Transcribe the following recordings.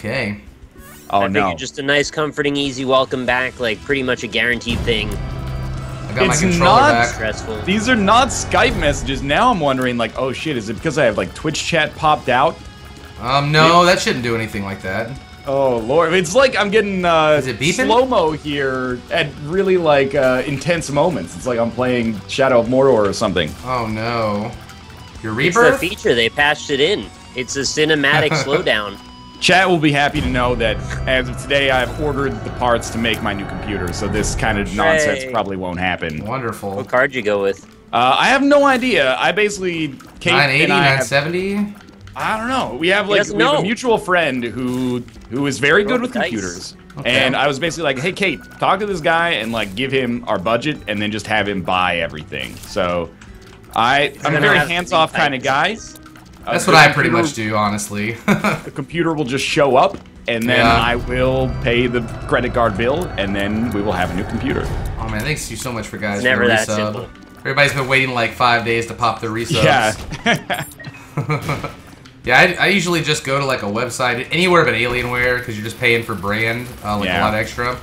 Okay. Oh I no. figured just a nice, comforting, easy welcome back, like pretty much a guaranteed thing. I got my It's controller not back. Stressful. These are not Skype messages. Now I'm wondering, like, oh shit, is it because I have like Twitch chat popped out? No, that shouldn't do anything like that. Oh lord, it's like I'm getting Is it beeping? slow-mo here at really like intense moments. It's like I'm playing Shadow of Mordor or something. Oh no. Your It's the rebirth? feature, they patched it in. It's a cinematic slowdown. Chat will be happy to know that as of today, I've ordered the parts to make my new computer, so this kind of nonsense Hooray. probably won't happen. Wonderful. What card you go with? I have no idea. I basically, Kate 980, and I have, 970? I don't know. We have like doesn't we have a know. mutual friend who is very good Roll with the dice. computers. Okay. And I was basically like, hey Kate, talk to this guy and like give him our budget and then just have him buy everything. So I'm a gonna very have hands-off three kind of guy. types. That's The what I pretty computer- much do, honestly. The computer will just show up and then Yeah. I will pay the credit card bill and then we will have a new computer. Oh man, thanks you so much for guys. It's never for the that resub. simple. Everybody's been waiting like 5 days to pop their resubs. Yeah. Yeah, I usually just go to like a website, anywhere but Alienware, because you're just paying for brand, like Yeah. a lot extra.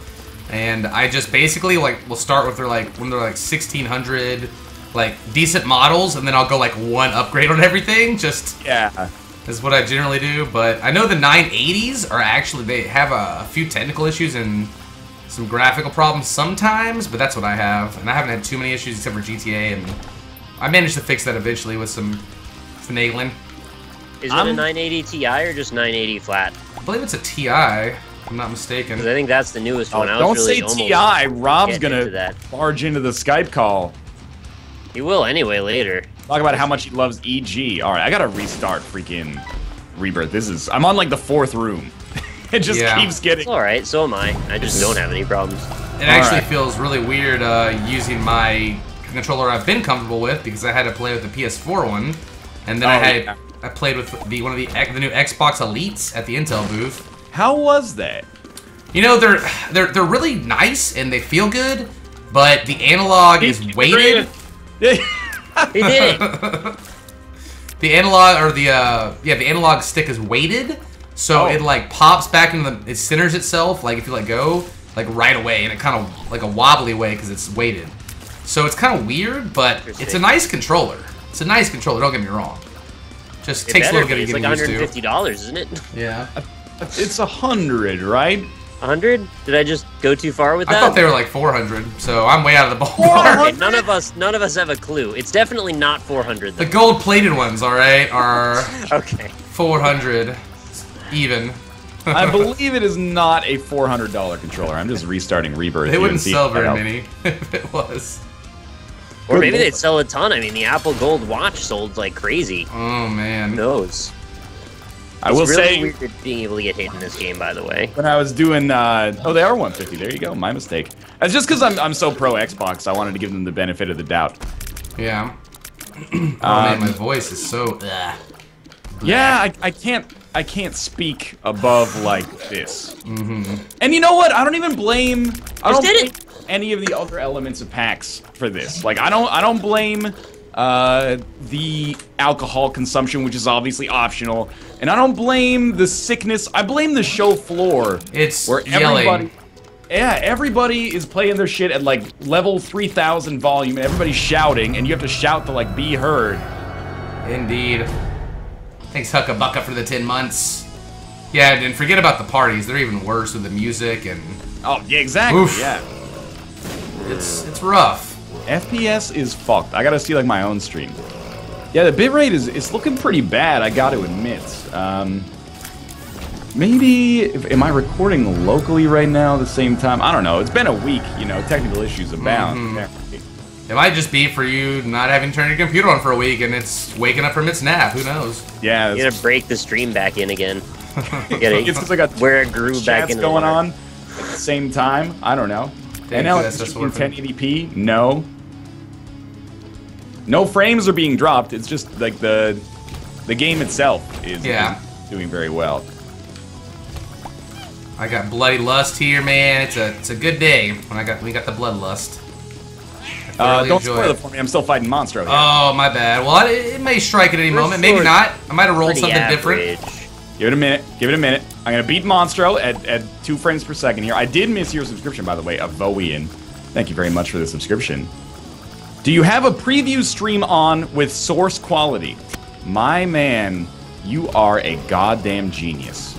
And I just basically like will start with their like when they're like 1600, like decent models, and then I'll go like one upgrade on everything. Just Yeah. is what I generally do. But I know the 980s are actually they have a few technical issues and some graphical problems sometimes, but that's what I have, and I haven't had too many issues except for GTA, and I managed to fix that eventually with some finagling. Is it a 980 Ti or just 980 flat? I believe it's a TI, if I'm not mistaken. Because I think that's the newest Oh, one. I don't was really say almost TI. Rob's getting into gonna that. barge into the Skype call. He will anyway later. Talk about how much he loves EG. All right, I gotta restart freaking Rebirth. I'm on like the 4th room. It just Yeah. keeps getting. It's alright, so am I. I just don't have any problems. It actually Alright. feels really weird using my controller I've been comfortable with because I had to play with the PS4 one, and then Oh, I played with one of the new Xbox Elites at the Intel booth. How was that? You know, they're really nice and they feel good, but the analog is weighted. He did it! The analog or the analog stick is weighted, so Oh. it like pops back into it centers itself like if you let go like right away, and it kind of like a wobbly way because it's weighted. So it's kind of weird, but it's a nice controller. It's a nice controller. Don't get me wrong. Just It takes a better little be. bit It's of like getting used to. $150, isn't it? Yeah. It's 100, right? 100? Did I just go too far with I that? thought they were like 400, so I'm way out of the ballpark. Okay, none of us have a clue. It's definitely not 400 The though. gold-plated ones, all right, are Okay. 400 even. I believe it is not a $400 controller. I'm just restarting Rebirth. They here wouldn't and see sell if that very helps. many if it was. Or maybe Good they'd sell a ton. I mean, the Apple Gold watch sold like crazy. Oh Who man. knows? I will It's really say, weird being able to get hit in this game, by the way. when I was doing, oh, they are 150. There you go. My mistake. It's just because I'm so pro Xbox. I wanted to give them the benefit of the doubt. Yeah. Oh man, my voice is so. Yeah, I can't speak above like this. And you know what? I don't even blame. I don't did blame it. any of the other elements of PAX for this. Like I don't blame the alcohol consumption, which is obviously optional, and I don't blame the sickness. I blame the show floor. It's where yelling. everybody is playing their shit at like level 3000 volume, and everybody's shouting, and you have to shout to like be heard. Indeed. Thanks, Hucka Bucka, for the 10 months. Yeah, and forget about the parties. They're even worse with the music, and Oh yeah, exactly. Oof. Yeah. it's rough. FPS is fucked. I gotta see like my own stream. Yeah, the bitrate is looking pretty bad, I gotta admit. Maybe, am I recording locally right now at the same time? I don't know. It's been a week, you know, technical issues abound. It might just be for you not having turned your computer on for a week, and it's waking up from its nap. Who knows? Yeah, You gotta break the stream back in again. You it's gotta 'cause I got where it grew back chats in the going water. on at the same time. I don't know. Thank NLSS you, in that's working. 1080p? No. No frames are being dropped. It's just like the game itself is doing very well. I got bloody lust here, man. It's a good day when we got the bloodlust. I thoroughly Don't enjoy spoil it. it for me. I'm still fighting Monstro here. Oh, my bad. Well, it may strike at any We're moment. Maybe sort not. I might have rolled Pretty something different. average. Give it a minute. Give it a minute. I'm gonna beat Monstro at 2 frames per second here. I did miss your subscription, by the way, Avoian. Thank you very much for the subscription. Do you have a preview stream on with source quality? My man, you are a goddamn genius.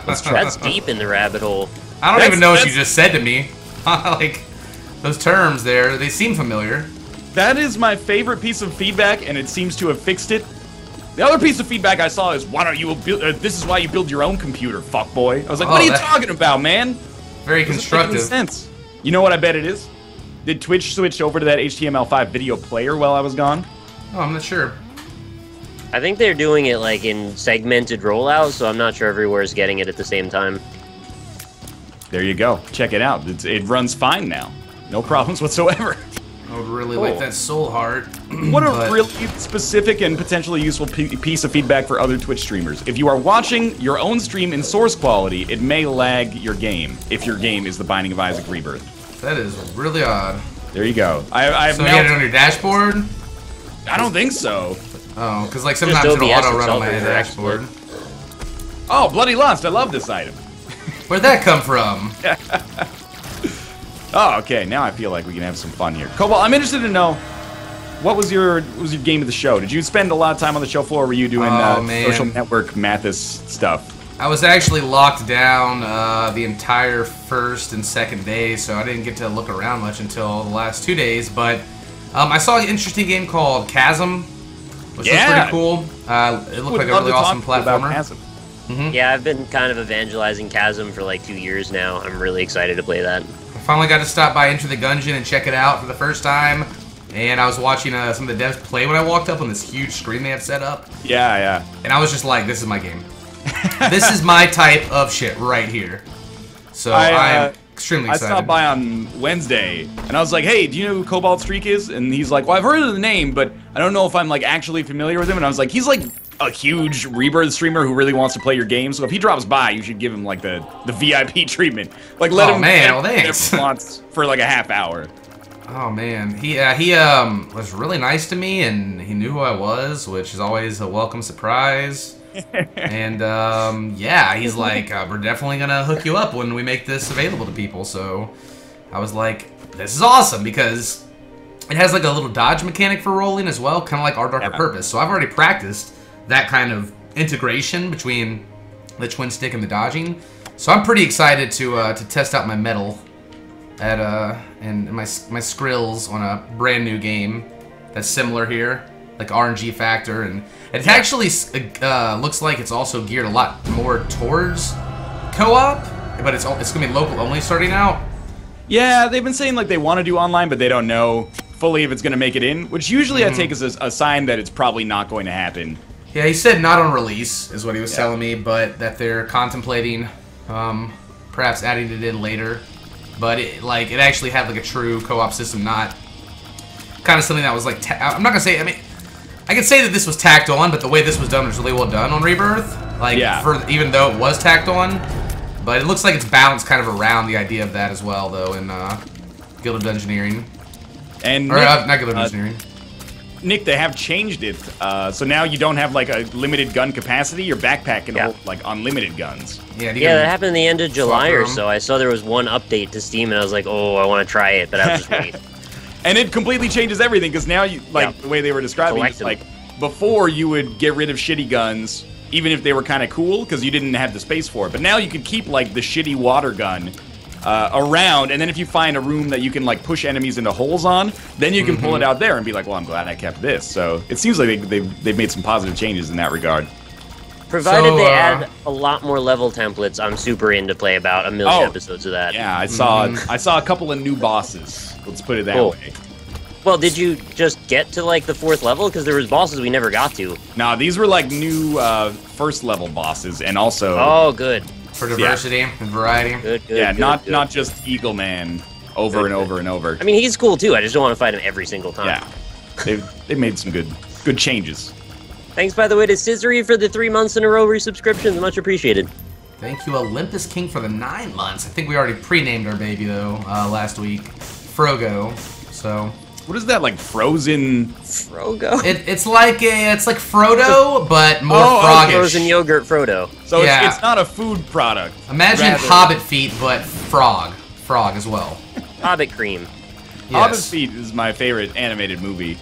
Let's try. That's deep in the rabbit hole. I don't even know what you just said to me. Like, those terms there, they seem familiar. That is my favorite piece of feedback, and it seems to have fixed it. The other piece of feedback I saw is, why don't you build, this is why you build your own computer, fuckboy. I was like, what are you talking about, man? Very constructive. Doesn't make any sense. You know what I bet it is? Did Twitch switch over to that HTML5 video player while I was gone? Oh, I'm not sure. I think they're doing it like in segmented rollouts, so I'm not sure everywhere's getting it at the same time. There you go. Check it out. It runs fine now. No problems whatsoever. I would really like that soul heart. What a really specific and potentially useful piece of feedback for other Twitch streamers. If you are watching your own stream in source quality, it may lag your game, if your game is The Binding of Isaac Rebirth. That is really odd. There you go. I've so you had it on your dashboard? I don't think so. Oh, because like sometimes it'll auto-run on my dashboard. Oh, Bloody Lust, I love this item. Where'd that come from? Oh, okay. Now I feel like we can have some fun here. Cobalt, I'm interested to know, what was your game of the show? Did you spend a lot of time on the show floor, or were you doing social network Mathis stuff? I was actually locked down the entire first and second day, so I didn't get to look around much until the last 2 days, but I saw an interesting game called Chasm, which looked pretty cool. It looked like a really awesome platformer. Yeah, I've been kind of evangelizing Chasm for like 2 years now. I'm really excited to play that. I finally got to stop by Enter the Gungeon and check it out for the first time, and I was watching some of the devs play when I walked up on this huge screen they had set up. Yeah. And I was just like, this is my game. This is my type of shit right here. So I'm extremely excited. I stopped by on Wednesday, and I was like, hey, do you know who Cobalt Streak is? And he's like, well, I've heard of the name, but I don't know if I'm like actually familiar with him. And I was like, he's like a huge Rebirth streamer who really wants to play your game, so if he drops by, you should give him like the VIP treatment. Like let him thanks. Wants for like a half hour. Oh man, he was really nice to me, and he knew who I was, which is always a welcome surprise. And yeah, he's like, we're definitely gonna hook you up when we make this available to people. So I was like, this is awesome, because it has like a little dodge mechanic for rolling as well, kind of like Our Darker Purpose. So I've already practiced that kind of integration between the twin stick and the dodging. So I'm pretty excited to test out my mettle at and my skrills on a brand new game that's similar here, like RNG factor, and it actually looks like it's also geared a lot more towards co-op, but it's gonna be local only starting out. Yeah, they've been saying like they want to do online, but they don't know fully if it's gonna make it in, which usually I take as a sign that it's probably not going to happen. Yeah, he said not on release, is what he was telling me, but that they're contemplating perhaps adding it in later. But it actually had like a true co-op system, not kind of something that was like, I'm not gonna say, I mean, I could say that this was tacked on, but the way this was done was really well done on Rebirth. Like, even though it was tacked on, but it looks like it's balanced kind of around the idea of that as well, though, in Guild of Dungeoneering. And not Guild of Dungeoneering. Nick, they have changed it, so now you don't have like a limited gun capacity. Your backpack can hold like unlimited guns. Yeah, that happened in the end of July or so. I saw there was one update to Steam, and I was like, oh, I want to try it, but I was just waiting. And it completely changes everything, because now you the way they were describing it, like before you would get rid of shitty guns, even if they were kind of cool, because you didn't have the space for it. But now you could keep like the shitty water gun around, and then if you find a room that you can like push enemies into holes on, then you can pull it out there and be like, well, I'm glad I kept this. So it seems like they've made some positive changes in that regard. Provided they add a lot more level templates, I'm super in to play about a million episodes of that. Yeah, I saw a couple of new bosses. Let's put it that way. Well, did you just get to like the 4th level? Because there was bosses we never got to. No, these were like new first level bosses, and also good. For diversity and variety. Good, not just Eagle Man over and over and over. I mean, he's cool too. I just don't want to fight him every single time. Yeah, they've made some good changes. Thanks, by the way, to Scissory for the 3 months in a row resubscriptions. Much appreciated. Thank you, Olympus King, for the 9 months. I think we already pre-named our baby though last week, Frogo. So What is that, like frozen? Frogo? It's like Frodo, but more Oh, froggish. Frozen yogurt Frodo. So Yeah. it's not a food product. Imagine rather- Hobbit feet, but frog as well. Hobbit cream. Hobbit Yes. Feet is my favorite animated movie.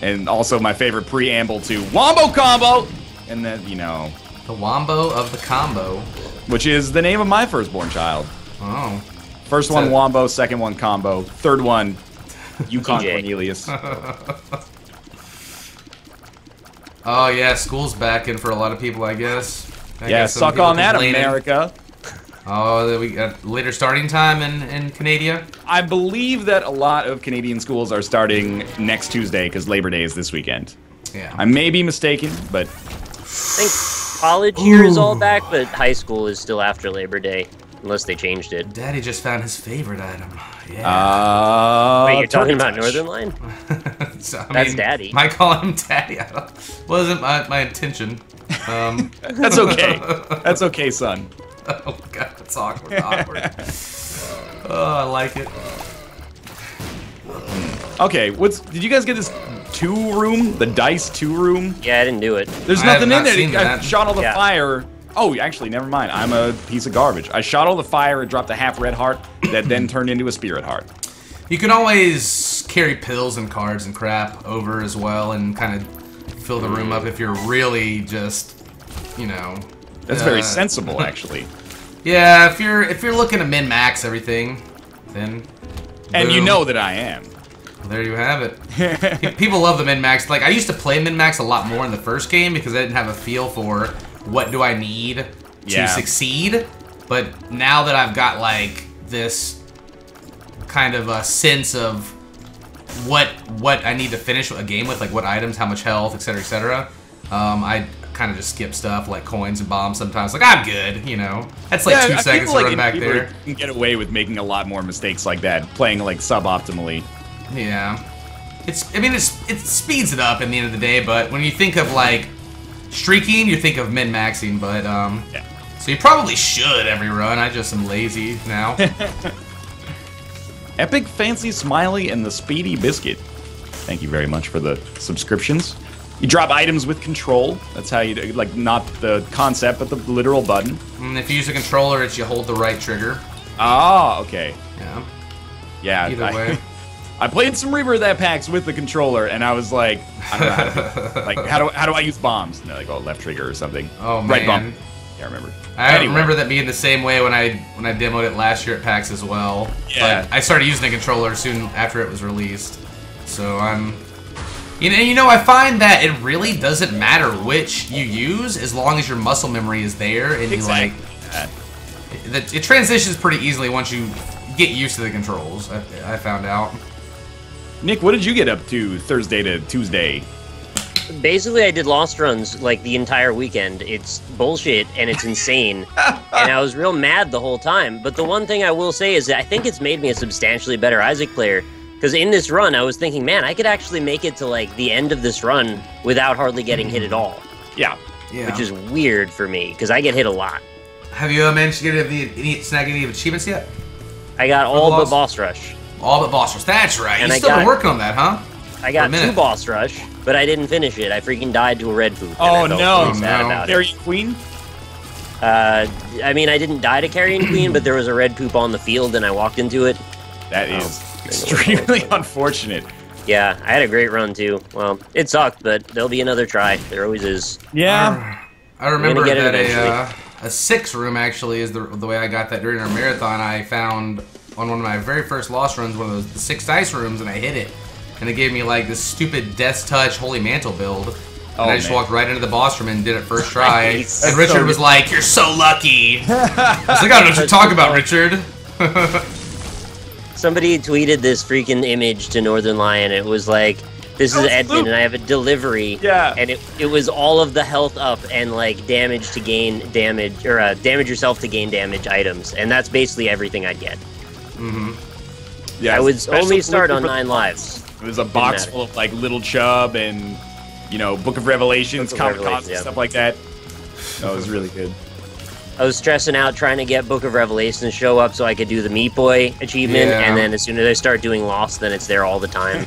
And also my favorite preamble to Wombo Combo! And then, you know... The Wombo of the combo. Which is the name of my firstborn child. Oh. First one, Wombo. Second one, Combo. Third one, Yukon TJ. Cornelius. Oh yeah, school's back in for a lot of people, I guess. I Yeah, guess some suck people on that, complaining. America. Oh, we got later starting time in Canada. I believe that a lot of Canadian schools are starting next Tuesday because Labor Day is this weekend. Yeah. I may be mistaken, but I think college here is all back, but high school is still after Labor Day, unless they changed it. Daddy just found his favorite item. Yeah. Wait, you're talking Turkey about Touch. Northern Line? So, I That's mean, Daddy. Might call him Daddy. Wasn't my intention. That's okay. That's okay, son. Oh god, it's awkward. Oh, I like it. Okay, did you guys get this 2-room? The dice 2-room? Yeah, I didn't do it. There's I have nothing in not there. seen I that. shot all the Yeah. fire. Oh, actually, never mind. I'm a piece of garbage. I shot all the fire, it dropped a half red heart that then turned into a spirit heart. You can always carry pills and cards and crap over as well, and kind of fill the room up if you're really just, you know. That's very sensible, actually. Yeah, if you're looking to min max everything, then. And you boom. know that I am. There you have it. People love the min-max. Like, I used to play min-max a lot more in the first game because I didn't have a feel for what do I need to succeed. But now that I've got, like, this kind of a sense of what I need to finish a game with, like what items, how much health, etc., I kind of just skip stuff like coins and bombs sometimes. Like, I'm good, you know? That's like 2 I seconds feel to like run back people there. can get away with making a lot more mistakes like that, playing like suboptimally. Yeah. It speeds it up in the end of the day, but when you think of like streaking, you think of min-maxing, but Yeah. so you probably should every run. I just am lazy now. Epic Fancy Smiley and the Speedy Biscuit. Thank you very much for the subscriptions. You drop items with control. That's how you do, like, not the concept, but the literal button. And if you use a controller, it's you hold the right trigger. Ah, okay. Yeah. Yeah. Either way. I played some Reaper of that PAX with the controller, and I was like, I don't know how to, like, how do I use bombs? And they're like, oh, left trigger or something. Oh man. Right bump. Yeah, I remember. I remember that being the same way when I demoed it last year at PAX as well. Yeah. But I started using the controller soon after it was released. So you know, I find that it really doesn't matter which you use as long as your muscle memory is there and Exactly. you like it transitions pretty easily once you get used to the controls. I found out. Nick, what did you get up to Thursday to Tuesday? Basically, I did Lost runs like the entire weekend. It's bullshit and it's insane. And I was real mad the whole time. But the one thing I will say is that I think it's made me a substantially better Isaac player. Because in this run, I was thinking, man, I could actually make it to like the end of this run without hardly getting hit at all. Yeah. Yeah. Which is weird for me, because I get hit a lot. Have you managed to get snag any achievements yet? I got all but Lost? boss rush. All but boss rush. That's right. And You I still been got- working on that, huh? I got For a minute. 2 boss rush, but I didn't finish it. I freaking died to a red poop. and Oh, I felt no. pretty sad No. about it. Carry Queen? I mean, I didn't die to Carrion Queen, but there was a red poop on the field, and I walked into it. That is extremely unfortunate. Yeah, I had a great run, too. Well, it sucked, but there'll be another try. There always is. Yeah. I remember get it that eventually. a 6 room actually is the way I got that during our marathon. I found on one of my very first Lost runs one of those 6 dice rooms, and I hit it. And it gave me like this stupid Death's Touch Holy Mantle build. Oh, And I just man. walked right into the boss room and did it first try. Nice. And Richard was like, "You're so lucky." I was like, "I don't know what you're talking about, Richard." Somebody tweeted this freaking image to Northern Lion. It was like, this is was Edmund, Luke. and I have a delivery. Yeah. And it was all of the health up and, like, damage to gain damage, or damage yourself to gain damage items. And that's basically everything I'd get. Yeah. I would special only start on delivery 9 lives. It was a box matter. full of like Little Chub and, you know, Book of Revelations, Book of Comic Cons, Revelations, and yeah. stuff like that. No, it was really good. I was stressing out trying to get Book of Revelation to show up so I could do the Meat Boy achievement, Yeah. and then as soon as I start doing Lost, then it's there all the time.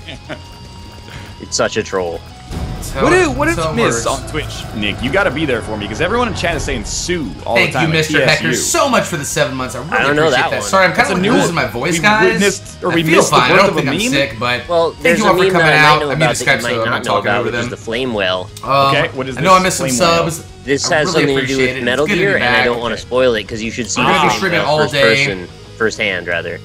It's such a troll. What did you miss on Twitch, Nick? You got to be there for me because everyone in chat is saying Sue all the time. Thank you, Mr. Hecker, so much for the 7 months. I really don't know appreciate that that. one. Sorry, I'm kind That's of a new losing one. my voice, We guys. witnessed- or we I feel missed the fine. I birth don't of a think I'm meme? sick, but Well, thank there's you a all for meme coming that I out. might know I about muted that you Skype, might so I'm not not know talking about, over which is them. the Flame Whale. Okay, what is I know I this missed some flame whale? subs. This I has really something to do appreciate with it. Metal It's good to be Gear, and I back. don't want to spoil it because you should see We're gonna be it streaming all first day. person, first hand rather.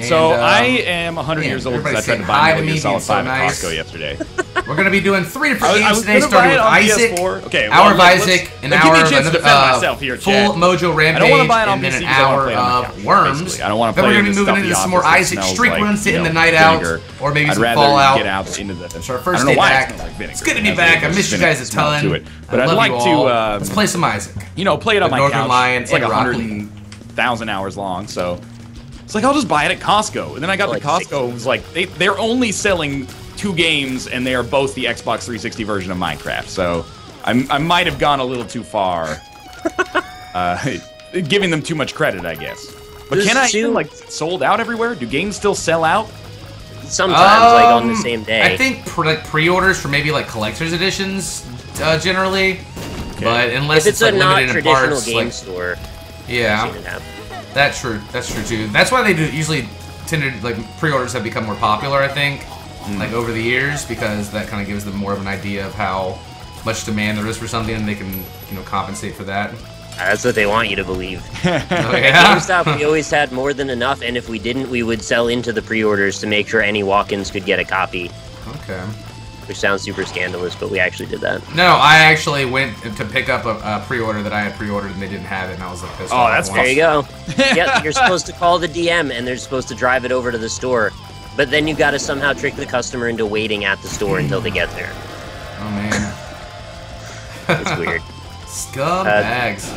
So And, I am 100 man, years old because I everybody's tried to saying buy hi to Metal Gear me, Solid being so 5 at nice. Costco yesterday. We're going to be doing 3 different games was today, gonna starting buy it with on Isaac, PS4. Okay, Hour well, of let's- Isaac, an give me a hour of chance to defend myself here, full Chad. Mojo Rampage, I don't want to buy it on and then PC an because I wanna hour play it on my of couch, Worms. basically. I don't want to Then play we're in going the to be moving stuffy into some office more that Isaac smells streak like, runs, hitting the you know, night out, vinegar. or maybe I'd some rather Fallout. get out into the. It's our I first don't know day why back. it smells like vinegar. It's good to be It has back. I a missed you vinegar guys a smell ton. to it. But I I'd love like you to, all. Let's play some Isaac. you know, play it on The my Northern couch. Lion It's like and Rockly. 100,000 hours long, so it's like I'll just buy it at Costco. And then I got to Like Costco. It was like they're only selling 2 games, and they are both the Xbox 360 version of Minecraft. So I might have gone a little too far, giving them too much credit, I guess. But Does can I Sue- even, like, sold out everywhere? Do games still sell out? Sometimes, like on the same day. I think pre-orders for maybe like collector's editions, generally. But unless if it's a like not limited in traditional parts, game like, store, yeah, I've seen it happen. that's true. That's true too. That's why they do usually tend to like pre-orders have become more popular. I think, like over the years, because that kind of gives them more of an idea of how much demand there is for something, and they can compensate for that. That's what they want you to believe. Oh, At yeah. GameStop, we always had more than enough, and if we didn't, we would sell into the pre-orders to make sure any walk-ins could get a copy. Okay. Which sounds super scandalous, but we actually did that. No, I actually went to pick up a pre-order that I had pre-ordered, and they didn't have it, and I was like, pissed off. that's There you go. Yep, you're supposed to call the DM, and they're supposed to drive it over to the store. But then you got to somehow trick the customer into waiting at the store until they get there. Oh man, It's weird. scumbags.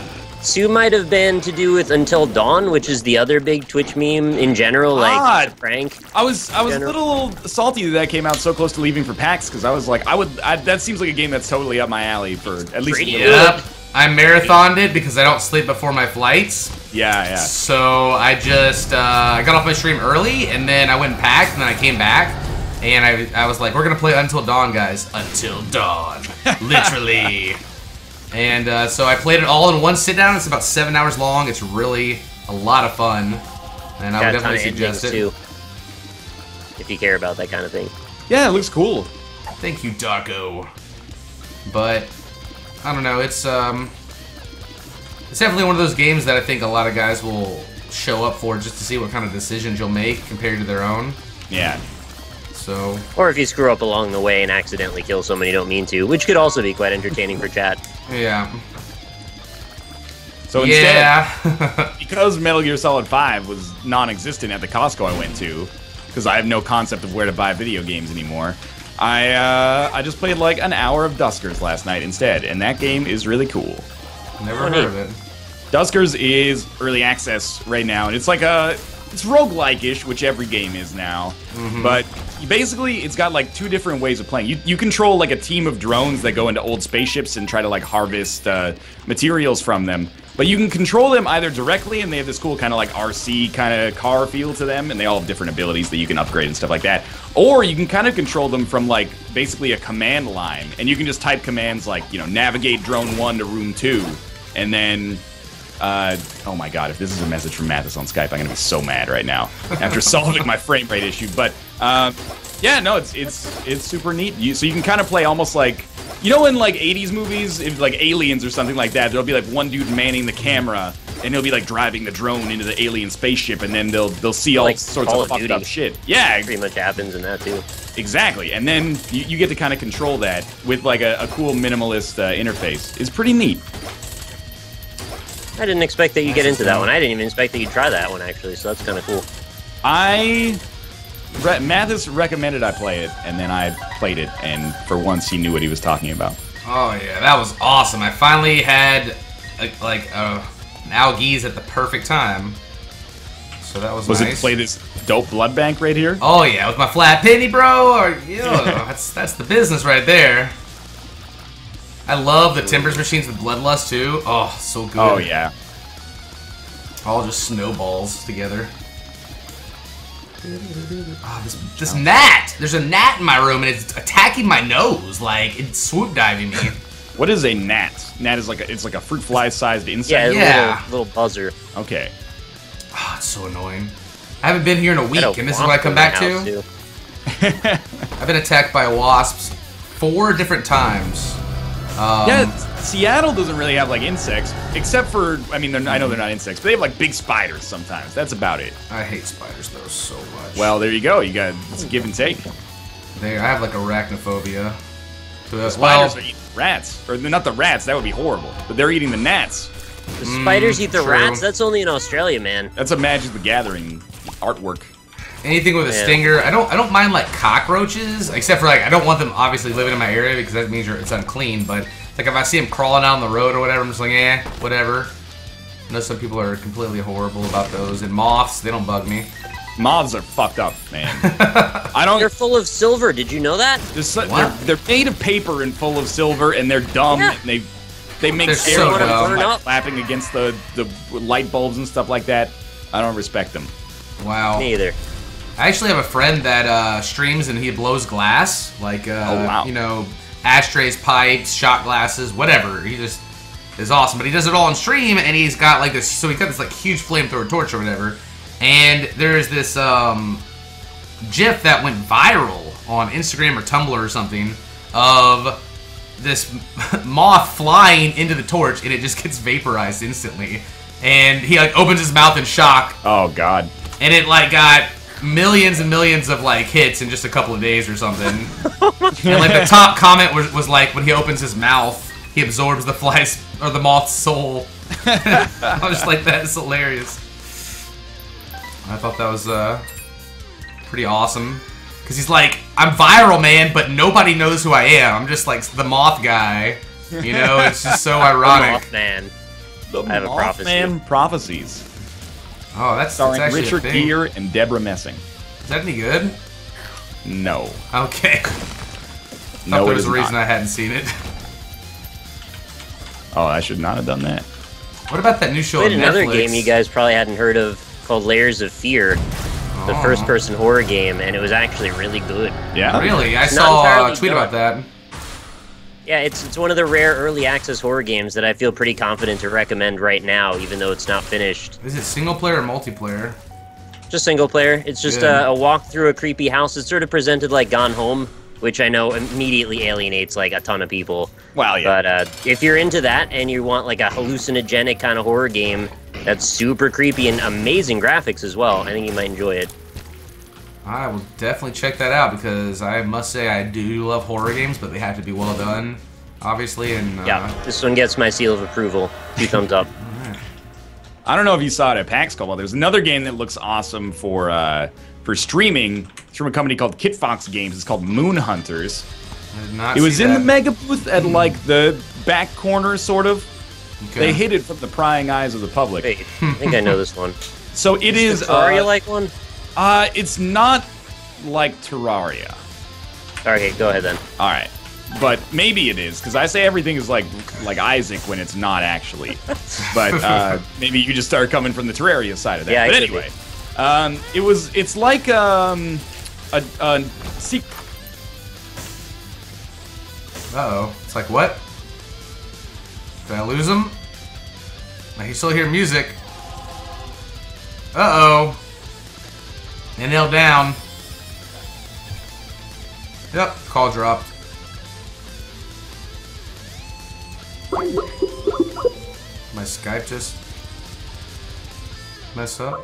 Sue might have been to do with Until Dawn, which is the other big Twitch meme in general, like Ah, it's a prank. I was a little salty that came out so close to leaving for PAX because I was like, that seems like a game that's totally up my alley for at least. Pretty a little good. bit. Yep. I marathoned it because I don't sleep before my flights. Yeah. So I just I got off my stream early, and then I went and packed, and then I came back, and I was like, we're gonna play Until Dawn, guys. Until Dawn, literally. And so I played it all in one sit down. It's about 7 hours long. It's really a lot of fun, and I would Got a ton definitely of suggest endings, it. too. If you care about that kind of thing. Yeah, it looks cool. Thank you, Darko. But I don't know. It's definitely one of those games that I think a lot of guys will show up for just to see what kind of decisions you'll make compared to their own. Yeah. So Or if you screw up along the way and accidentally kill someone you don't mean to, which could also be quite entertaining for chat. yeah, So instead, yeah. because Metal Gear Solid 5 was non-existent at the Costco I went to, because I have no concept of where to buy video games anymore, I just played like an hour of Duskers last night instead, and that game is really cool. Never heard of it. Duskers is early access right now, and it's like it's roguelike-ish, which every game is now. But basically, it's got like 2 different ways of playing. You control like a team of drones that go into old spaceships and try to like harvest materials from them. But you can control them either directly, and they have this cool kind of like RC kind of car feel to them, and they all have different abilities that you can upgrade and stuff like that. Or you can kind of control them from like basically a command line, and you can just type commands like, navigate drone 1 to room 2, and then oh my god, if this is a message from Mathis on Skype, I'm gonna be so mad right now after solving my frame rate issue. But yeah, no, it's super neat. So you can kind of play almost like, in like 80s movies, if like Aliens or something like that, there'll be like one dude manning the camera, and he'll be like driving the drone into the alien spaceship, and then they'll see all Like sorts Call of of fucked Duty. up shit. Yeah, Pretty much happens in that, too. exactly. And then you get to kind of control that with like a cool minimalist interface. It's pretty neat. I didn't expect that you'd get into that one. I didn't even expect that you'd try that one, actually, so that's kind of cool. Mathis recommended I play it, and then I played it, and for once he knew what he was talking about. Oh yeah, that was awesome. I finally had an Algiz at the perfect time. So that was Was nice. it to play this dope blood bank right here? Oh yeah, with my flat penny, bro. Or that's the business right there. I love the Timbers machines with Bloodlust too. Oh, so good. Oh yeah. All just snowballs together. Oh, this gnat! There's a gnat in my room and it's attacking my nose. Like, it's swoop diving me. What is a gnat? Gnat is it's like a fruit fly sized insect. Yeah, little buzzer. Okay. Oh, it's so annoying. I haven't been here in a week, and this is what I come back to. I've been attacked by wasps 4 different times. Yeah, Seattle doesn't really have like insects, except for, I mean, I know they're not insects, but they have like big spiders sometimes. That's about it. I hate spiders though so much. Well, there you go. You got it's give and take. I have like arachnophobia. The spiders are eating rats, or not the rats. That would be horrible. But they're eating the gnats. The spiders eat the true. rats. That's only in Australia, man. That's a Magic the Gathering artwork. Anything with a stinger. I don't mind like cockroaches, except for like I don't want them obviously living in my area because that means it's unclean. But like if I see them crawling down the road or whatever, I'm just like, eh, whatever. I know some people are completely horrible about those. And moths, they don't bug me. Moths are fucked up, man. I don't. They're full of silver. Did you know that? They're made of paper and full of silver, and they're dumb. Yeah. And they make They're air so noise dumb. by flapping against the light bulbs and stuff like that. I don't respect them. Wow. Me either. I actually have a friend that streams and he blows glass, like Oh, wow. you know, ashtrays, pipes, shot glasses, whatever. He just is awesome. But he does it all on stream, and he's got like this. So he's got this like huge flamethrower torch or whatever. And there's this GIF that went viral on Instagram or Tumblr or something of this moth flying into the torch, and it just gets vaporized instantly. And he like opens his mouth in shock. Oh God. And it like got millions and millions of like hits in just a couple of days or something. And like the top comment was like when he opens his mouth, he absorbs the fly's or the moth's soul. I was just like, that is hilarious. I thought that was pretty awesome. Because he's like, I'm viral, man, but nobody knows who I am. I'm just like the moth guy. You know, it's just so ironic. Mothman. The I have a prophecy. Mothman Prophecies. Oh, that's Starring actually Richard a thing. Gere and Deborah Messing. Is that any good? No. Okay. No, Thought there it was is a reason not. I hadn't seen it. Oh, I should not have done that. What about that new show We on had another Netflix? game you guys probably hadn't heard of called Layers of Fear. The Oh. first-person horror game, and it was actually really good. Yeah. Really? I It's not saw a entirely tweet dark. about that. Yeah, it's one of the rare early access horror games that I feel pretty confident to recommend right now, even though it's not finished. Is it single player or multiplayer? Just single player. It's just Good. a walk through a creepy house. It's sort of presented like Gone Home, which I know immediately alienates like a ton of people. Well, yeah. But if you're into that and you want like a hallucinogenic kind of horror game that's super creepy and amazing graphics as well, I think you might enjoy it. I will definitely check that out because I must say I do love horror games, but they have to be well done, obviously. And Yeah, this one gets my seal of approval. 2 thumbs up. I don't know if you saw it at PAX Cobalt. There's another game that looks awesome for streaming. It's from a company called Kit Fox Games. It's called Moon Hunters. I did not It was see in that. the mega booth at like the back corner, sort of. Okay. They hid it from the prying eyes of the public. Wait, I think I know this one. So it is. the Terraria like one? It's not like Terraria. Okay, go ahead then. All right, but maybe it is because I say everything is like Isaac when it's not actually. But maybe you just start coming from the Terraria side of that. Yeah, but it could anyway, it's like a secret. Uh-oh. It's like, what? Did I lose him? I can still hear music. Uh-oh. NL down. Yep, call dropped. My Skype just messed up.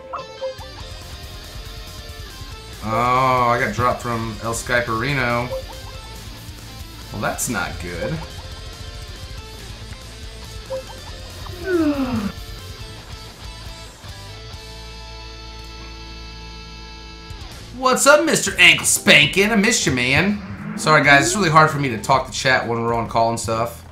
Oh, I got dropped from El Skyperino. Well, that's not good. What's up, Mr. Ankle Spankin'? I missed you, man. Sorry, guys. It's really hard for me to talk to chat when we're on call and stuff.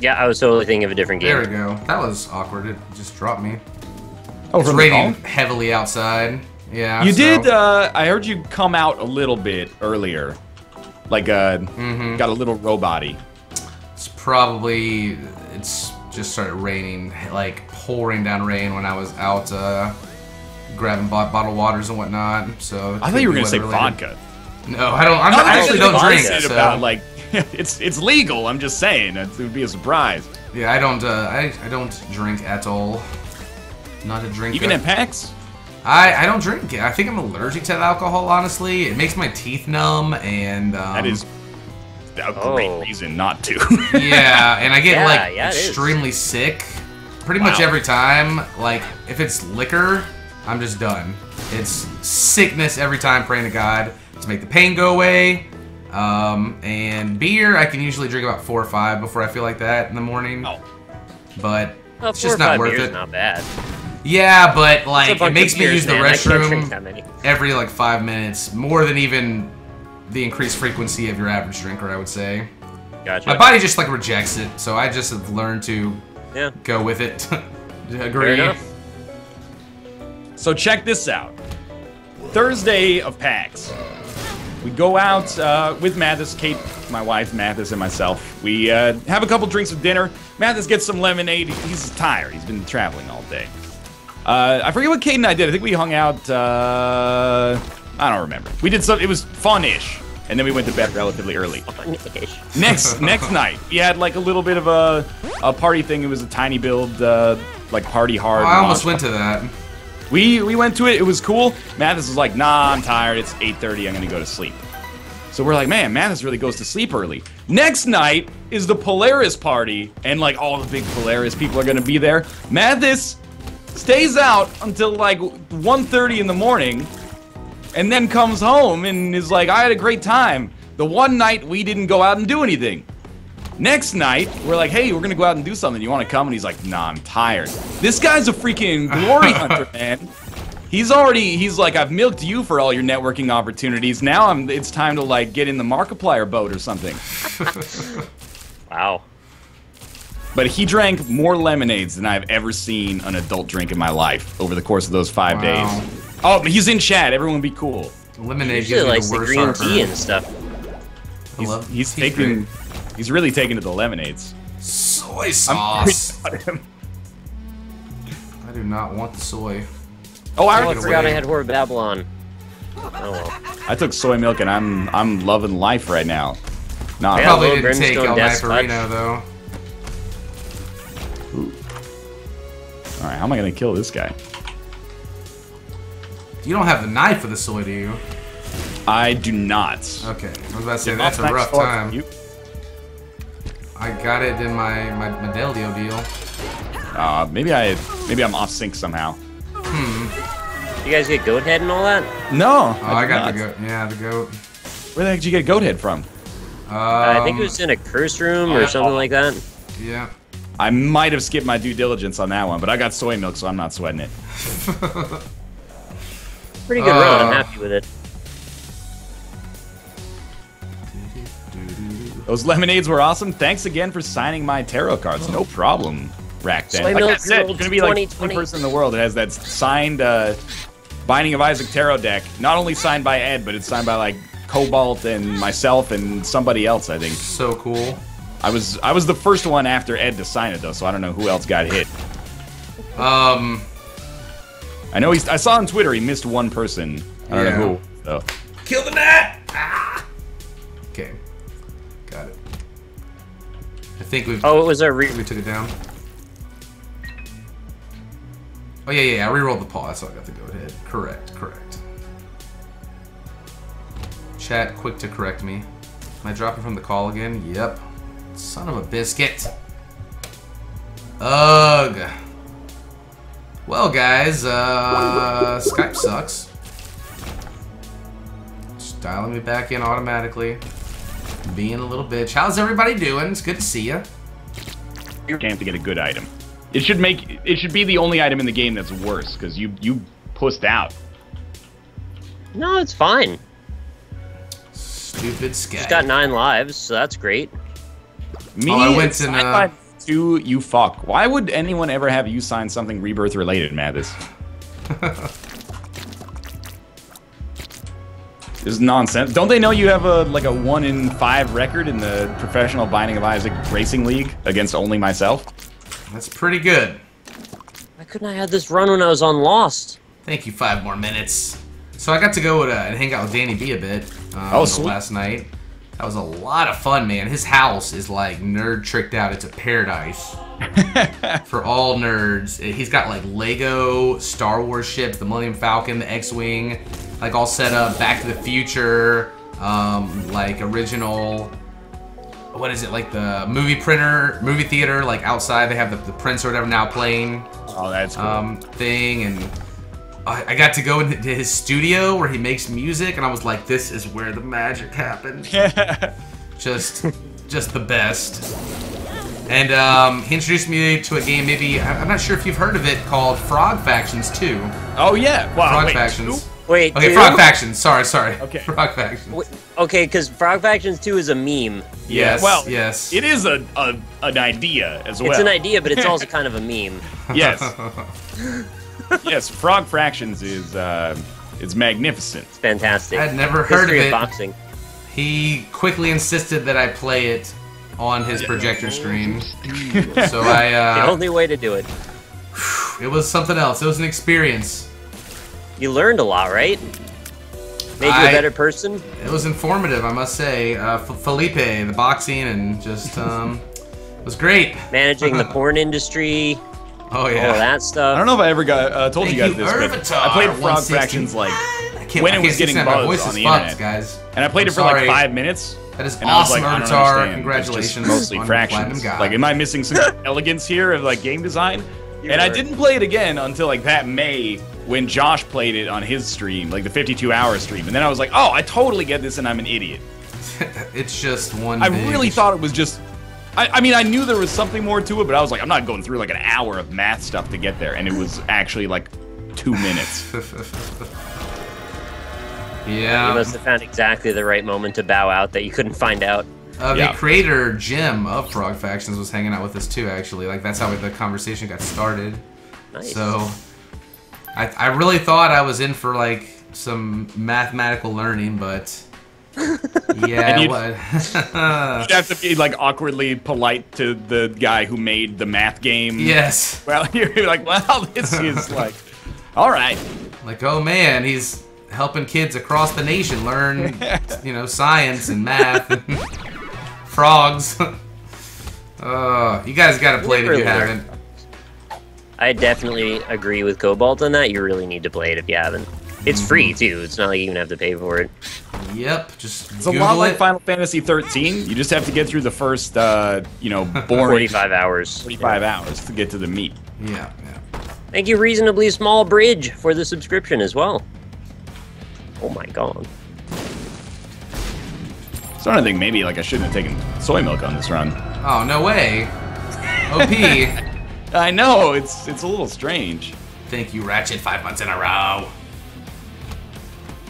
Yeah, I was totally thinking of a different game. There we go. That was awkward. It just dropped me. Oh, It's from the raining call? heavily outside. Yeah. You so- did. I heard you come out a little bit earlier. Like got a little robot-y. It's just started raining, like pouring down rain when I was out grabbing bottled waters and whatnot. So I thought you were gonna say vodka. No, I don't. I actually don't drink. So. About like it's legal. I'm just saying it would be a surprise. Yeah, I don't. I don't drink at all. Not a drinker. Even at PAX? I don't drink. I think I'm allergic to alcohol. Honestly, it makes my teeth numb, and that is a great reason not to. Yeah, and I get extremely sick pretty much every time. Like if it's liquor, I'm just done. It's sickness every time. Praying to God to make the pain go away. And beer, I can usually drink about 4 or 5 before I feel like that in the morning. Oh. But it's just not worth it. Not bad. Yeah, but like it makes me use the restroom every like 5 minutes, more than even the increased frequency of your average drinker, I would say. Gotcha. My body just like rejects it, so I just have learned to go with it. Agree. So check this out. Thursday of PAX. We go out with Mathis, Kate, my wife, Mathis, and myself. We have a couple drinks with dinner. Mathis gets some lemonade. He's tired. He's been traveling all day. I forget what Kate and I did. I think we hung out, I don't remember. We did something, it was fun-ish. And then we went to bed relatively early. Fun-ish. Next night, we had like a little bit of a party thing. It was a tiny build, like party hard. Oh, I almost went to that. We went to it. It was cool. Mathis was like, nah, I'm tired. It's 8:30. I'm going to go to sleep. So we're like, man, Mathis really goes to sleep early. Next night is the Polaris party, and like all the big Polaris people are going to be there. Mathis stays out until like 1:30 in the morning, and then comes home and is like, I had a great time. The one night we didn't go out and do anything. Next night, we're like, hey, we're gonna go out and do something. You wanna come? And he's like, nah, I'm tired. This guy's a freaking glory hunter, man. He's like, I've milked you for all your networking opportunities. Now it's time to like get in the Markiplier boat or something. Wow. But he drank more lemonades than I've ever seen an adult drink in my life over the course of those 5 days. Oh, but he's in chat. Everyone be cool. Lemonade usually likes the green tea and stuff. He's really taking to the lemonades. Soy sauce. I do not want the soy. Oh, I forgot I had Horror Babylon. Oh well. I took soy milk and I'm loving life right now. Nah, I probably didn't take El Niferino though. Ooh. All right, how am I gonna kill this guy? You don't have the knife for the soy, do you? I do not. Okay, I was about to say that's a rough time. I got it in my Deldio deal. Maybe I'm off sync somehow. You guys get goat head and all that? No. Oh, I got the goat. Yeah, the goat. Where the heck did you get goat head from? I think it was in a curse room or something like that. Yeah. I might have skipped my due diligence on that one, but I got soy milk, so I'm not sweating it. Pretty good run. I'm happy with it. Those lemonades were awesome. Thanks again for signing my tarot cards. No problem, Rackden. Like I said, you're gonna be like the only person in the world that has that signed Binding of Isaac tarot deck. Not only signed by Ed, but it's signed by like Cobalt and myself and somebody else, I think. So cool. I was the first one after Ed to sign it though, so I don't know who else got hit. I know I saw on Twitter he missed one person. I don't know who. So. Kill the gnat! Ah! Okay. Got it. I think we've... Oh, it was a we took it down. Oh, yeah, I rerolled the paw. That's why I got the goat head. Correct. Chat, quick to correct me. Am I dropping from the call again? Yep. Son of a biscuit. Ugh. Well, guys, Skype sucks. Just dialing me back in automatically. Being a little bitch. How's everybody doing? It's good to see you. You can't to get a good item. It should be the only item in the game that's worse because you pussed out. No, it's fine. Stupid Skype. She's got 9 lives, so that's great. Me, I went to 2. You fuck. Why would anyone ever have you sign something Rebirth related, Mathis? This is nonsense. Don't they know you have a 1-in-5 record in the Professional Binding of Isaac Racing League against only myself? That's pretty good. Why couldn't I have this run when I was on Lost? Thank you, 5 more minutes. So I got to go and hang out with Danny B a bit last night. That was a lot of fun, man. His house is like nerd tricked out. It's a paradise for all nerds. He's got like Lego Star Wars ships, the Millennium Falcon, the X-Wing, like all set up. Back to the Future, like original. What is it, like the movie theater, like outside they have the prints or whatever now playing. Oh, that's cool. Thing, and I got to go into his studio where he makes music, and I was like, this is where the magic happened. just the best. And he introduced me to a game, maybe, I'm not sure if you've heard of it, called Frog Factions 2. Oh, yeah. Wow, Frog wait, Factions. 2? Wait, okay, 2? Frog Factions. Sorry. Okay. Frog Factions. Wait, okay, because Frog Factions 2 is a meme. Yes, well, yes. It is an idea as well. It's an idea, but it's also kind of a meme. Yes. Yes, Frog Fractions is it's magnificent. It's fantastic. I'd never heard History of it. Boxing. He quickly insisted that I play it on his projector screen. So The only way to do it. it was something else. It was an experience. You learned a lot, right? Made you a better person? It was informative, I must say. Felipe, the boxing, and just it was great. Managing the porn industry. Oh yeah, all that stuff. I don't know if I ever told you guys this, but Irvitar, I played Frog Fractions like when it was getting buzz on the internet, guys. And I played it for like 5 minutes. That is and I was awesome, like, Irvitar. Congratulations. It's just mostly fractions. Like, am I missing some elegance here of like game design? I didn't play it again until like that May when Josh played it on his stream, like the 52-hour stream. And then I was like, oh, I totally get this, and I'm an idiot. It's just one. I really thought it was just. I mean, I knew there was something more to it, but I was like, I'm not going through like an hour of math stuff to get there, and it was actually like 2 minutes. Yeah. You must have found exactly the right moment to bow out that you couldn't find out. The creator, Jim, of Frog Factions was hanging out with us too, actually. Like, that's how the conversation got started. Nice. So, I really thought I was in for, like, some mathematical learning, but... yeah, you'd have to be, like, awkwardly polite to the guy who made the math game. Yes. Well, you're like, well, this is, like... All right. Like, oh, man, he's helping kids across the nation learn, you know, science and math and frogs. You guys gotta play it if you haven't. I definitely agree with Cobalt on that. You really need to play it if you haven't. It's free, too. It's not like you even have to pay for it. Yep, just It's a lot like Final Fantasy 13. You just have to get through the first, you know, boring... 45 hours. 45 hours to get to the meat. Yeah. Thank you, Reasonably Small Bridge, for the subscription as well. Oh my god. So I think maybe, like, I shouldn't have taken soy milk on this run. Oh, no way. OP. I know, it's a little strange. Thank you, Ratchet, 5 months in a row.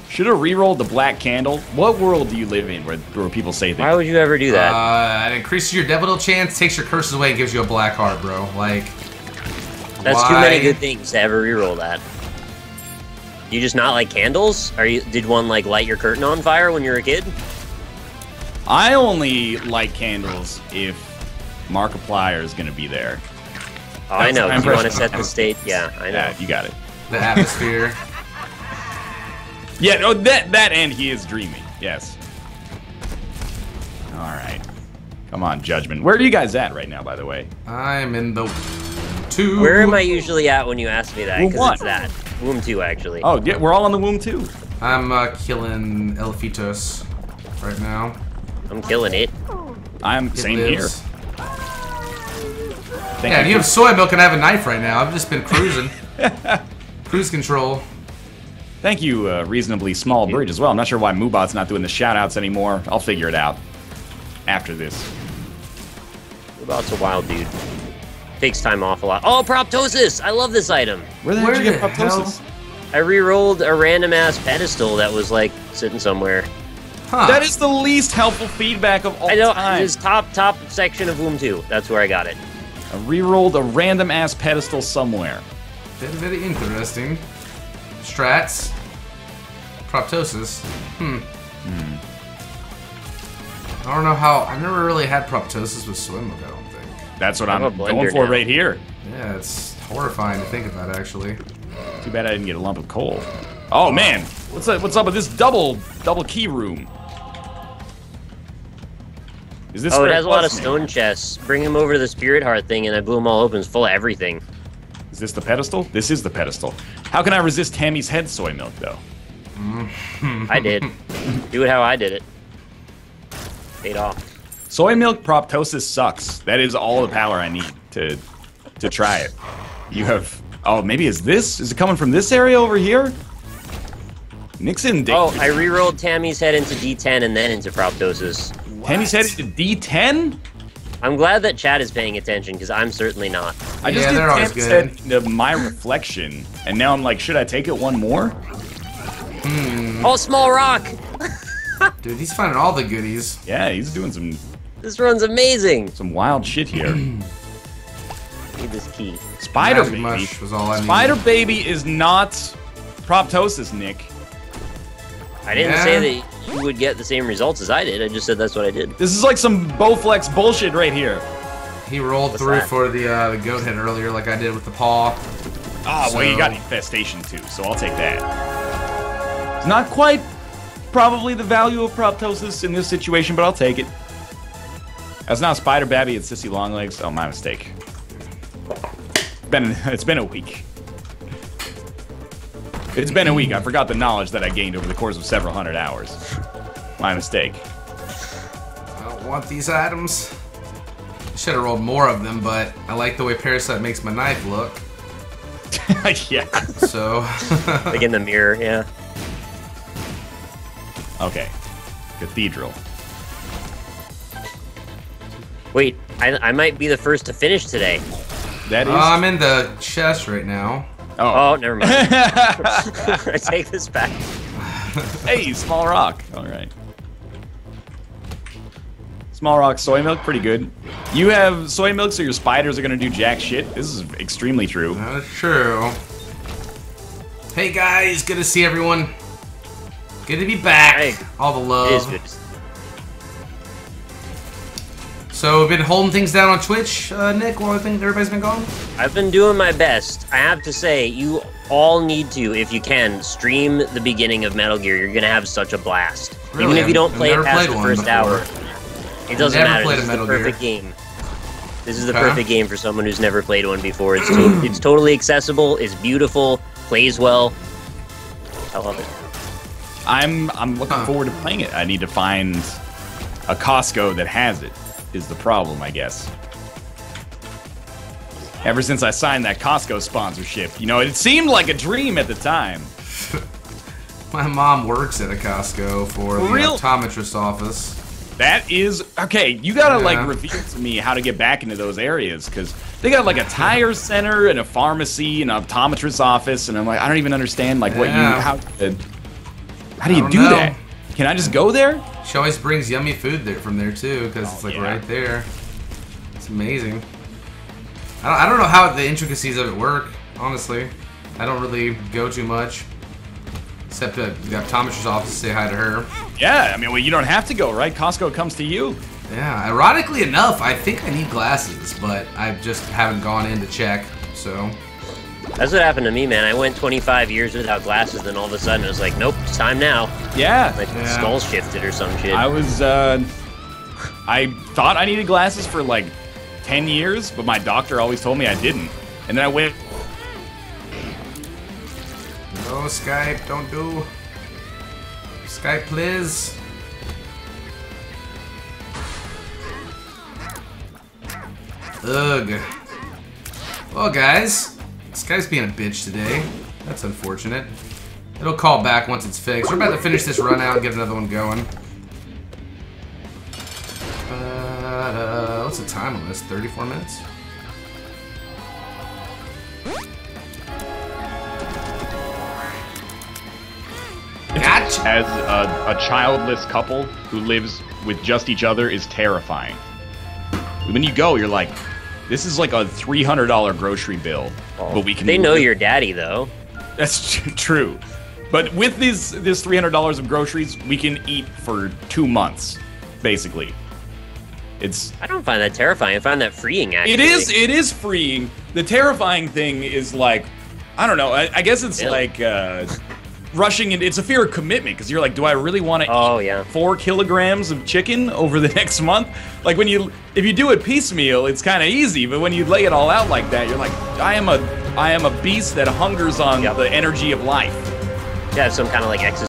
Should have re-rolled the black candle. What world do you live in where people say things? Why would you ever do that? It increases your devil chance, takes your curses away, and gives you a black heart, bro. Like, that's too many good things to ever re-roll that. You just not like candles? Did one like light your curtain on fire when you were a kid? I only light candles if Markiplier is gonna be there. Oh, I know. Do you want to set the state? Yeah, I know. Yeah, you got it. The atmosphere. Yeah, no, that and he is dreaming. Yes. All right. Come on, Judgment. Where are you guys at right now, by the way? I'm in the 2. Where am I usually at when you ask me that? Womb Because it's that. Womb 2, actually. Oh, yeah, we're all on the womb, too. I'm killing Elfitos right now. I'm killing it. I'm same here. Yeah, and you have soy milk and I have a knife right now. I've just been cruising. Cruise control. Thank you, Reasonably Small Bridge, as well. I'm not sure why Moobot's not doing the shout-outs anymore. I'll figure it out after this. Moobot's a wild dude. Takes time off a lot. Oh, Proptosis! I love this item. Where the heck did you get Proptosis? I re-rolled a random-ass pedestal that was, like, sitting somewhere. Huh. That is the least helpful feedback of all time. I know, it's top section of Womb 2. That's where I got it. I re-rolled a random-ass pedestal somewhere. Very, very interesting. Strats. Proptosis. I don't know how. I've never really had proptosis with soy milk, I don't think. That's what I'm going for right here. Yeah, it's horrifying to think about, actually. Too bad I didn't get a lump of coal. Oh man, what's up with this double key room? Is this? Oh, it has a lot of stone chests. Bring him over to the spirit heart thing, and I blew them all open. It's full of everything. Is this the pedestal? This is the pedestal. How can I resist Tammy's head soy milk, though? I did. Do it how I did it. Paid off. Soy milk proptosis sucks. That is all the power I need to try it. You have... Oh, maybe is this? Is it coming from this area over here? Nixon. Oh, I re-rolled Tammy's head into D10 and then into proptosis. Tammy's head into D10? I'm glad that Chad is paying attention, because I'm certainly not. I just did Tammy's head into my reflection, and now I'm like, should I take it one more? Oh, small rock! Dude, he's finding all the goodies. Yeah, he's doing some... This run's amazing! Some wild shit here. Need this key. Spider Baby. Was all I Spider Baby is not proptosis, Nick. I didn't say that you would get the same results as I did. I just said that's what I did. This is like some Bowflex bullshit right here. He rolled through for the goat head earlier, like I did with the paw. Ah, well, you got infestation too, so I'll take that. It's not quite probably the value of proptosis in this situation, but I'll take it. That's not Spider Babby, it's Sissy Longlegs. Oh, my mistake. It's been a week. It's been a week. I forgot the knowledge that I gained over the course of several hundred hours. My mistake. I don't want these items. I should have rolled more of them, but I like the way Parasite makes my knife look. Yeah. So. Like in the mirror, yeah. Okay. Cathedral. Wait, I might be the first to finish today. That is. I'm in the chest right now. Oh, never mind. I take this back. Hey, small rock. All right. Small rock, soy milk, pretty good. You have soy milk, so your spiders are gonna do jack shit. This is extremely true. That's true. Hey guys, good to see everyone. Good to be back. Hey, all the love. It is good. So we've been holding things down on Twitch, Nick, while I think everybody's been gone? I've been doing my best. I have to say, you all need to, if you can, stream the beginning of Metal Gear. You're gonna have such a blast. Really? Even if you don't I've play it never past played the one first before. hour. It doesn't Never matter. played This a is the Metal perfect Gear. game. This is the perfect game for someone who's never played one before. It's totally accessible. It's beautiful. Plays well. I love it. I'm looking forward to playing it. I need to find a Costco that has it, is the problem, I guess. Ever since I signed that Costco sponsorship, you know, it seemed like a dream at the time. My mom works at a Costco for the optometrist office. That is... Okay, you gotta, like, reveal to me how to get back into those areas, because they got, like, a tire center and a pharmacy and an optometrist's office, and I'm like, I don't even understand, like, what you... How do you do that? Can I just go there? She always brings yummy food there from there, too, because it's, like, right there. It's amazing. I don't know how the intricacies of it work, honestly. I don't really go too much. Except the optometrist's office to say hi to her. Yeah, I mean, well, you don't have to go, right? Costco comes to you. Yeah, ironically enough, I think I need glasses, but I just haven't gone in to check, so... That's what happened to me, man. I went 25 years without glasses, then all of a sudden it was like, nope, it's time now. Yeah. Like, the skull shifted or some shit. I was, I thought I needed glasses for, like, 10 years, but my doctor always told me I didn't. And then I went... No, Skype, don't do. Skype, please. Ugh. Well, guys, Skype's being a bitch today. That's unfortunate. It'll call back once it's fixed. We're about to finish this run out and get another one going. What's the time on this? 34 minutes? Gotcha. As a childless couple who lives with just each other is terrifying. When you go, you're like, this is like a $300 grocery bill, but we can. They know your daddy, though. That's true. But with this $300 of groceries, we can eat for 2 months, basically. I don't find that terrifying. I find that freeing, actually. It is freeing. The terrifying thing is like, I don't know, I guess it's like rushing, and it's a fear of commitment, because you're like, do I really want to eat 4 kilograms of chicken over the next month? Like, if you do it piecemeal, it's kind of easy, but when you lay it all out like that, you're like, I am a beast that hungers on the energy of life. Yeah, some kind of like exercise.